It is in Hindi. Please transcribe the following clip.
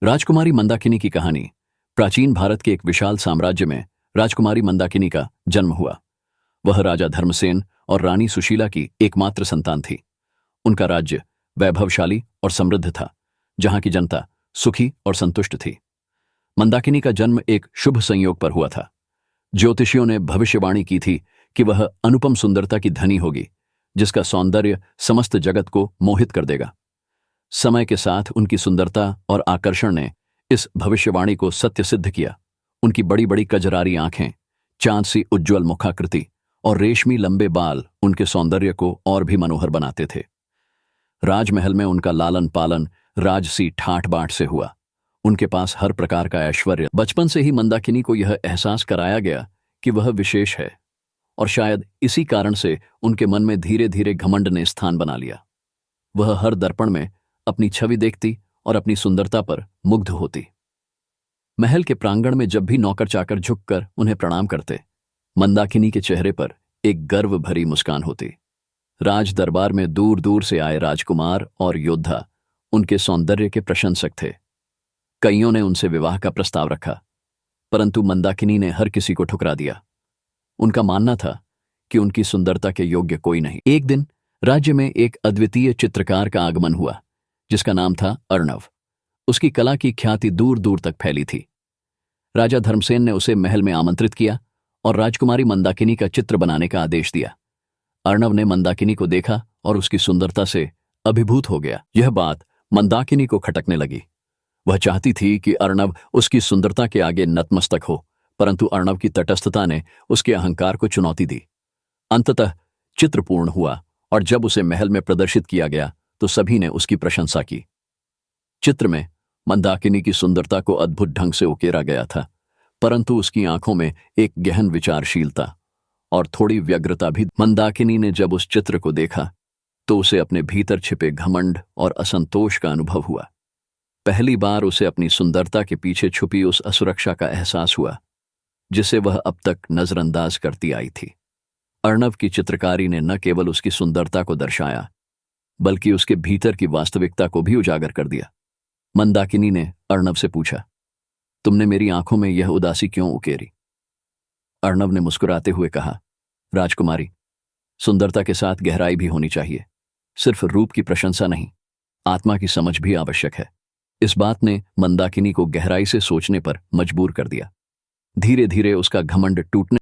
राजकुमारी मंदाकिनी की कहानी। प्राचीन भारत के एक विशाल साम्राज्य में राजकुमारी मंदाकिनी का जन्म हुआ। वह राजा धर्मसेन और रानी सुशीला की एकमात्र संतान थी। उनका राज्य वैभवशाली और समृद्ध था, जहां की जनता सुखी और संतुष्ट थी। मंदाकिनी का जन्म एक शुभ संयोग पर हुआ था। ज्योतिषियों ने भविष्यवाणी की थी कि वह अनुपम सुंदरता की धनी होगी, जिसका सौंदर्य समस्त जगत को मोहित कर देगा। समय के साथ उनकी सुंदरता और आकर्षण ने इस भविष्यवाणी को सत्य सिद्ध किया। उनकी बड़ी बड़ी कजरारी आंखें, चांद सी उज्ज्वल मुखाकृति और रेशमी लंबे बाल उनके सौंदर्य को और भी मनोहर बनाते थे। राजमहल में उनका लालन पालन राजसी ठाठ बाट से हुआ। उनके पास हर प्रकार का ऐश्वर्य। बचपन से ही मंदाकिनी को यह एहसास कराया गया कि वह विशेष है, और शायद इसी कारण से उनके मन में धीरे धीरे घमंड ने स्थान बना लिया। वह हर दर्पण में अपनी छवि देखती और अपनी सुंदरता पर मुग्ध होती। महल के प्रांगण में जब भी नौकर चाकर झुककर उन्हें प्रणाम करते, मंदाकिनी के चेहरे पर एक गर्व भरी मुस्कान होती। राज दरबार में दूर दूर से आए राजकुमार और योद्धा उनके सौंदर्य के प्रशंसक थे। कईयों ने उनसे विवाह का प्रस्ताव रखा, परंतु मंदाकिनी ने हर किसी को ठुकरा दिया। उनका मानना था कि उनकी सुंदरता के योग्य कोई नहीं। एक दिन राज्य में एक अद्वितीय चित्रकार का आगमन हुआ, जिसका नाम था अर्णव। उसकी कला की ख्याति दूर दूर तक फैली थी। राजा धर्मसेन ने उसे महल में आमंत्रित किया और राजकुमारी मंदाकिनी का चित्र बनाने का आदेश दिया। अर्णव ने मंदाकिनी को देखा और उसकी सुंदरता से अभिभूत हो गया। यह बात मंदाकिनी को खटकने लगी। वह चाहती थी कि अर्णव उसकी सुंदरता के आगे नतमस्तक हो, परंतु अर्णव की तटस्थता ने उसके अहंकार को चुनौती दी। अंततः चित्र पूर्ण हुआ, और जब उसे महल में प्रदर्शित किया गया तो सभी ने उसकी प्रशंसा की। चित्र में मंदाकिनी की सुंदरता को अद्भुत ढंग से उकेरा गया था, परंतु उसकी आंखों में एक गहन विचारशीलता और थोड़ी व्यग्रता भी। मंदाकिनी ने जब उस चित्र को देखा तो उसे अपने भीतर छिपे घमंड और असंतोष का अनुभव हुआ। पहली बार उसे अपनी सुंदरता के पीछे छुपी उस असुरक्षा का एहसास हुआ, जिसे वह अब तक नजरअंदाज करती आई थी। अर्णव की चित्रकारी ने न केवल उसकी सुंदरता को दर्शाया, बल्कि उसके भीतर की वास्तविकता को भी उजागर कर दिया। मंदाकिनी ने अर्णव से पूछा, तुमने मेरी आंखों में यह उदासी क्यों उकेरी? अर्णव ने मुस्कुराते हुए कहा, राजकुमारी, सुंदरता के साथ गहराई भी होनी चाहिए। सिर्फ रूप की प्रशंसा नहीं, आत्मा की समझ भी आवश्यक है। इस बात ने मंदाकिनी को गहराई से सोचने पर मजबूर कर दिया। धीरे धीरे उसका घमंड टूटने